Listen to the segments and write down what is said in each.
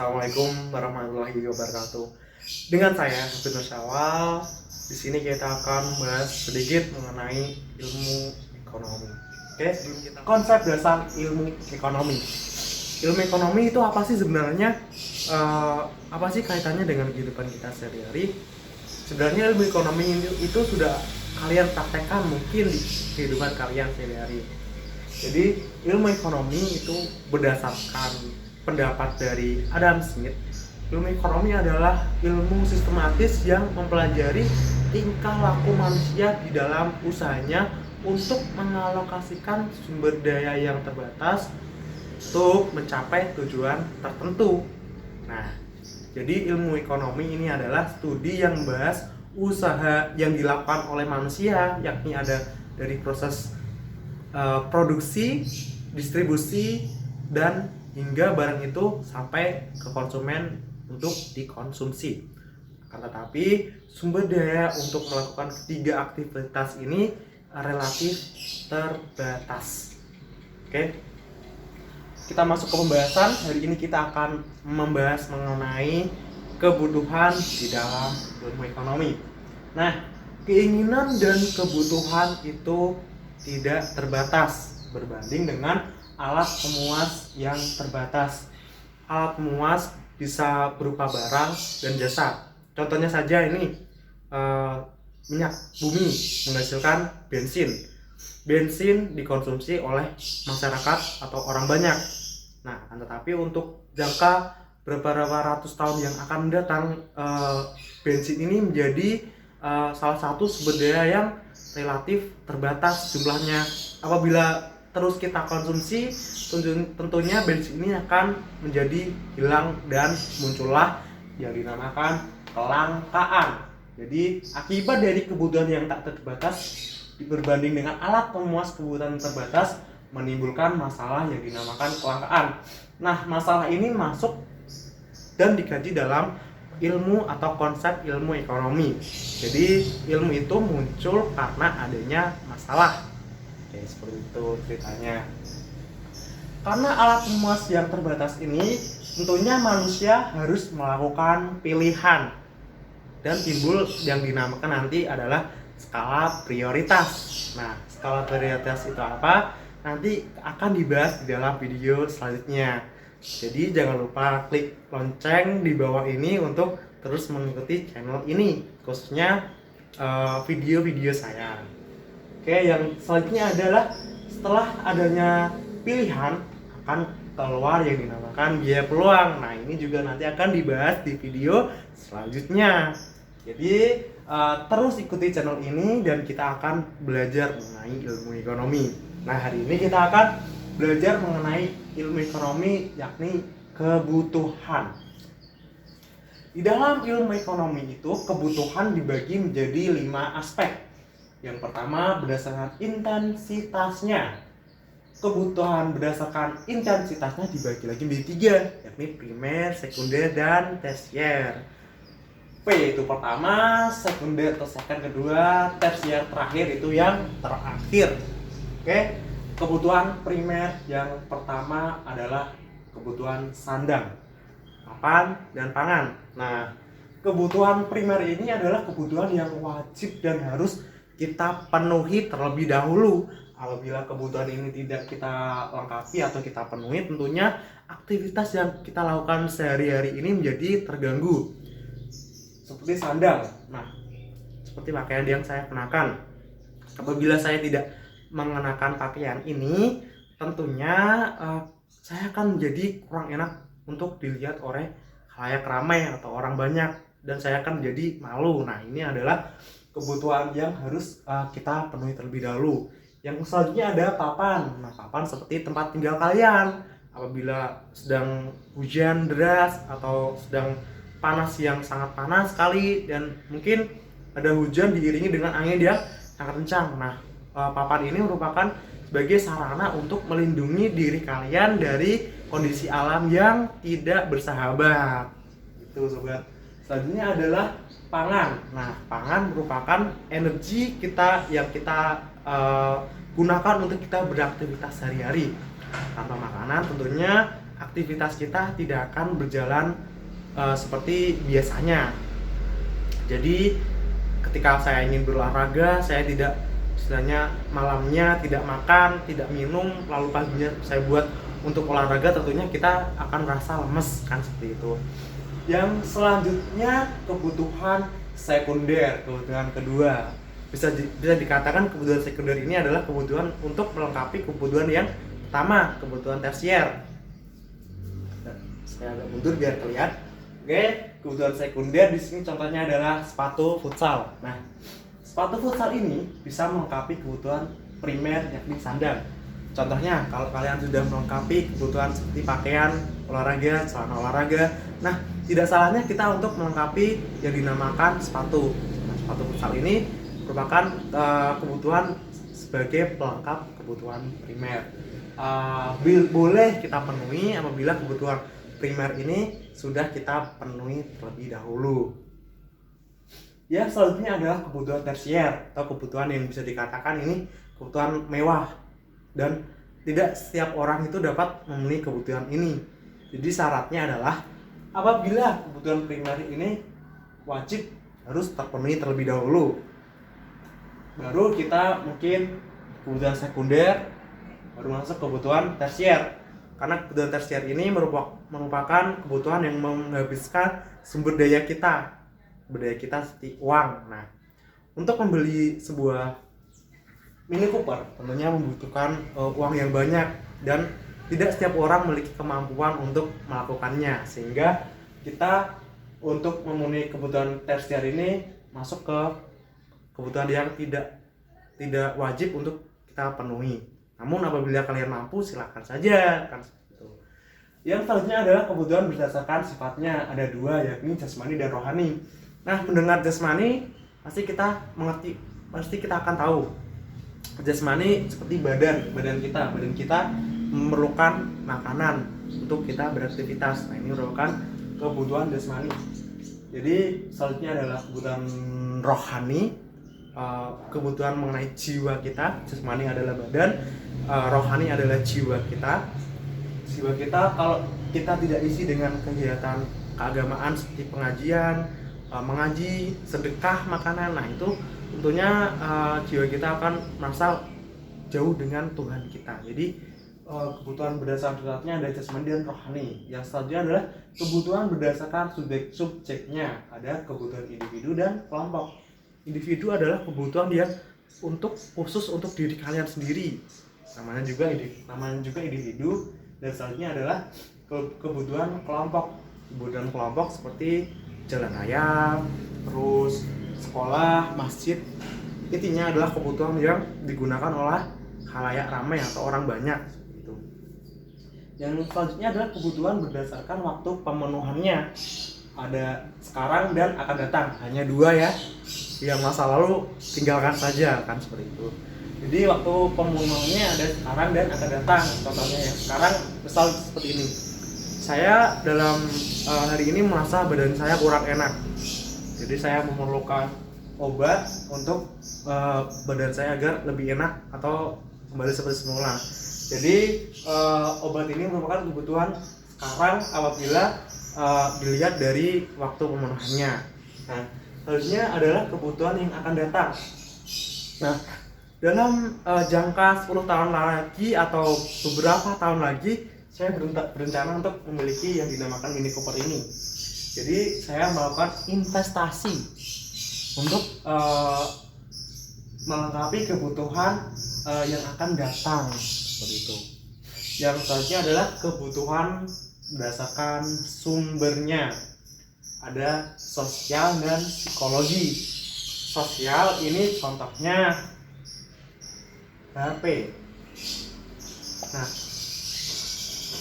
Assalamualaikum warahmatullahi wabarakatuh. Dengan saya Habib Nur Syawal. Di sini kita akan membahas sedikit mengenai ilmu ekonomi. Oke, konsep dasar ilmu ekonomi. Ilmu ekonomi itu apa sih sebenarnya? Apa sih kaitannya dengan kehidupan kita sehari-hari? Sebenarnya ilmu ekonomi itu sudah kalian praktekkan mungkin di kehidupan kalian sehari-hari. Jadi ilmu ekonomi itu berdasarkan pendapat dari Adam Smith. Ilmu ekonomi adalah ilmu sistematis yang mempelajari tingkah laku manusia di dalam usahanya untuk mengalokasikan sumber daya yang terbatas untuk mencapai tujuan tertentu. Nah, jadi ilmu ekonomi ini adalah studi yang membahas usaha yang dilakukan oleh manusia, yakni ada dari proses produksi, distribusi, dan hingga barang itu sampai ke konsumen untuk dikonsumsi. Akan tetapi sumber daya untuk melakukan ketiga aktivitas ini relatif terbatas. Oke, kita masuk ke pembahasan. Hari ini kita akan membahas mengenai kebutuhan di dalam ilmu ekonomi. Nah, keinginan dan kebutuhan itu tidak terbatas berbanding dengan alat pemuas yang terbatas. Alat pemuas bisa berupa barang dan jasa. Contohnya saja ini minyak bumi menghasilkan bensin. Bensin dikonsumsi oleh masyarakat atau orang banyak. Nah, tetapi untuk jangka beberapa ratus tahun yang akan mendatang, bensin ini menjadi salah satu sumber daya yang relatif terbatas jumlahnya. Apabila terus kita konsumsi, tentunya bensin ini akan menjadi hilang dan muncullah yang dinamakan kelangkaan. Jadi akibat dari kebutuhan yang tak terbatas berbanding dengan alat pemuas kebutuhan terbatas menimbulkan masalah yang dinamakan kelangkaan. Nah, masalah ini masuk dan dikaji dalam ilmu atau konsep ilmu ekonomi. Jadi ilmu itu muncul karena adanya masalah. Oke, seperti itu ceritanya. Karena alat pemuas yang terbatas ini, tentunya manusia harus melakukan pilihan dan timbul yang dinamakan nanti adalah skala prioritas. Nah, skala prioritas itu apa? Nanti akan dibahas di dalam video selanjutnya. Jadi jangan lupa klik lonceng di bawah ini untuk terus mengikuti channel ini, khususnya video-video saya. Oke, yang selanjutnya adalah setelah adanya pilihan akan keluar yang dinamakan biaya peluang. Nah, ini juga nanti akan dibahas di video selanjutnya. Jadi terus ikuti channel ini dan kita akan belajar mengenai ilmu ekonomi. Nah, hari ini kita akan belajar mengenai ilmu ekonomi, yakni kebutuhan. Di dalam ilmu ekonomi itu kebutuhan dibagi menjadi 5 aspek. Yang pertama berdasarkan intensitasnya. Kebutuhan berdasarkan intensitasnya dibagi lagi menjadi 3, yakni primer, sekunder, dan tersier. P itu pertama, sekunder atau second kedua, tersier terakhir itu yang terakhir. Oke, kebutuhan primer yang pertama adalah kebutuhan sandang, papan, dan pangan. Nah, kebutuhan primer ini adalah kebutuhan yang wajib dan harus kita penuhi terlebih dahulu. Apabila kebutuhan ini tidak kita lengkapi atau kita penuhi, tentunya aktivitas yang kita lakukan sehari-hari ini menjadi terganggu. Seperti sandang. Nah, seperti pakaian yang saya kenakan. Apabila saya tidak mengenakan pakaian ini, tentunya saya akan menjadi kurang enak untuk dilihat oleh khalayak ramai atau orang banyak, dan saya akan menjadi malu. Nah, ini adalah kebutuhan yang harus kita penuhi terlebih dahulu. Yang selanjutnya ada papan. Nah, papan seperti tempat tinggal kalian. Apabila sedang hujan deras atau sedang panas yang sangat panas sekali, dan mungkin ada hujan diiringi dengan angin yang sangat kencang. Nah, papan ini merupakan sebagai sarana untuk melindungi diri kalian dari kondisi alam yang tidak bersahabat. Itu sobat. Selanjutnya adalah pangan. Nah, pangan merupakan energi kita yang kita gunakan untuk kita beraktivitas sehari-hari. Tanpa makanan tentunya aktivitas kita tidak akan berjalan seperti biasanya. Jadi ketika saya ingin berolahraga, saya tidak istilahnya malamnya tidak makan, tidak minum, lalu paginya saya buat untuk olahraga, tentunya kita akan merasa lemes kan, seperti itu. Yang selanjutnya kebutuhan sekunder, kebutuhan kedua. Bisa dikatakan kebutuhan sekunder ini adalah kebutuhan untuk melengkapi kebutuhan yang pertama, kebutuhan tersier. Saya agak mundur biar terlihat. Oke, kebutuhan sekunder di sini contohnya adalah sepatu futsal. Nah, sepatu futsal ini bisa melengkapi kebutuhan primer yakni sandal. Contohnya, kalau kalian sudah melengkapi kebutuhan seperti pakaian olahraga, celana olahraga, nah tidak salahnya kita untuk melengkapi yang dinamakan sepatu. Nah, sepatu futsal ini merupakan kebutuhan sebagai pelengkap kebutuhan primer. Boleh kita penuhi apabila kebutuhan primer ini sudah kita penuhi terlebih dahulu. Ya, selanjutnya adalah kebutuhan tersier atau kebutuhan yang bisa dikatakan ini kebutuhan mewah, dan tidak setiap orang itu dapat memenuhi kebutuhan ini. Jadi syaratnya adalah apabila kebutuhan primer ini wajib harus terpenuhi terlebih dahulu, baru kita mungkin kebutuhan sekunder, baru masuk kebutuhan tersier. Karena kebutuhan tersier ini merupakan kebutuhan yang menghabiskan sumber daya kita seperti uang. Nah, untuk membeli sebuah Mini Cooper tentunya membutuhkan uang yang banyak, dan tidak setiap orang memiliki kemampuan untuk melakukannya, sehingga kita untuk memenuhi kebutuhan tersier ini masuk ke kebutuhan yang tidak wajib untuk kita penuhi. Namun apabila kalian mampu, silakan saja kan seperti itu. Yang selanjutnya adalah kebutuhan berdasarkan sifatnya, ada dua, yakni jasmani dan rohani. Nah, mendengar jasmani pasti kita akan tahu. Jasmani seperti badan kita memerlukan makanan untuk kita beraktivitas. Nah, ini merupakan kebutuhan jasmani. Jadi selanjutnya adalah kebutuhan rohani, kebutuhan mengenai jiwa kita. Jasmani adalah badan, rohani adalah jiwa kita. Jiwa kita kalau kita tidak isi dengan kegiatan keagamaan seperti pengajian, mengaji, sedekah, makanan, nah itu tentunya jiwa kita akan merasa jauh dengan Tuhan kita. Jadi kebutuhan berdasarkan ada jasmani dan rohani. Yang selanjutnya adalah kebutuhan berdasarkan subjeknya, ada kebutuhan individu dan kelompok. Individu adalah kebutuhan yang khusus untuk diri kalian sendiri, namanya juga individu. Dan selanjutnya adalah kebutuhan kelompok. Kebutuhan kelompok seperti jalan raya, terus sekolah, masjid. Intinya adalah kebutuhan yang digunakan oleh khalayak ramai atau orang banyak gitu. Yang selanjutnya adalah kebutuhan berdasarkan waktu pemenuhannya, ada sekarang dan akan datang. Hanya dua ya, yang masa lalu tinggalkan saja kan, seperti itu. Jadi waktu pemenuhannya ada sekarang dan akan datang. Contohnya yang sekarang misal seperti ini, saya dalam hari ini merasa badan saya kurang enak, jadi saya memerlukan obat untuk badan saya agar lebih enak atau kembali seperti semula. Jadi obat ini merupakan kebutuhan sekarang apabila dilihat dari waktu pemenuhannya. Nah, selanjutnya adalah kebutuhan yang akan datang. Nah, dalam jangka 10 tahun lagi atau beberapa tahun lagi, saya berencana untuk memiliki yang dinamakan Mini Cooper ini. Jadi saya melakukan investasi untuk melengkapi kebutuhan yang akan datang, seperti itu. Yang selanjutnya adalah kebutuhan berdasarkan sumbernya, ada sosial dan psikologi. Sosial ini contohnya HP. Nah,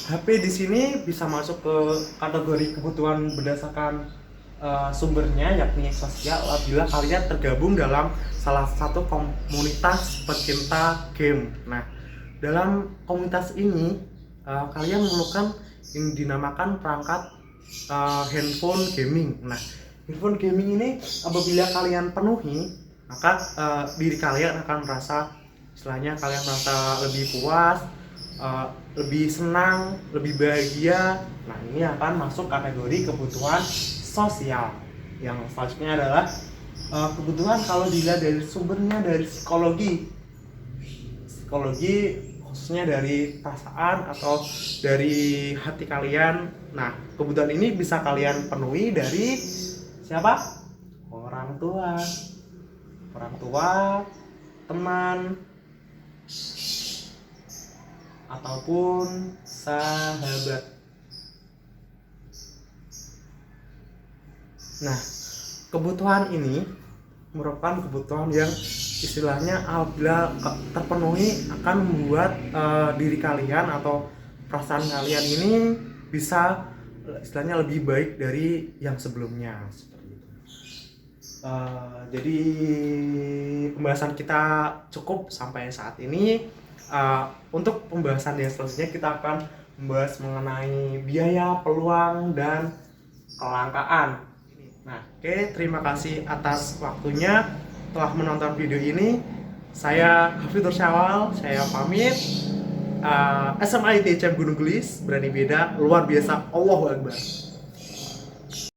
HP di sini bisa masuk ke kategori kebutuhan berdasarkan sumbernya, yakni sosial, apabila kalian tergabung dalam salah satu komunitas pecinta game. Nah, dalam komunitas ini kalian memerlukan yang dinamakan perangkat handphone gaming. Nah, handphone gaming ini apabila kalian penuhi, maka diri kalian akan merasa, istilahnya kalian merasa lebih puas, lebih senang, lebih bahagia. Nah, ini akan masuk kategori kebutuhan sosial. Yang selanjutnya adalah kebutuhan kalau dilihat dari sumbernya dari psikologi khususnya dari perasaan atau dari hati kalian. Nah, kebutuhan ini bisa kalian penuhi dari siapa? Orang tua, teman, ataupun sahabat. Nah, kebutuhan ini merupakan kebutuhan yang istilahnya apabila terpenuhi akan membuat diri kalian atau perasaan kalian ini bisa istilahnya lebih baik dari yang sebelumnya, seperti itu. Jadi pembahasan kita cukup sampai saat ini. Untuk pembahasan yang selanjutnya kita akan membahas mengenai biaya, peluang, dan kelangkaan. Nah, oke, terima kasih atas waktunya telah menonton video ini. Saya Hafidhur Syawal, saya pamit. SMA ITC Gunung Gelis, berani beda, luar biasa, Allahu Akbar.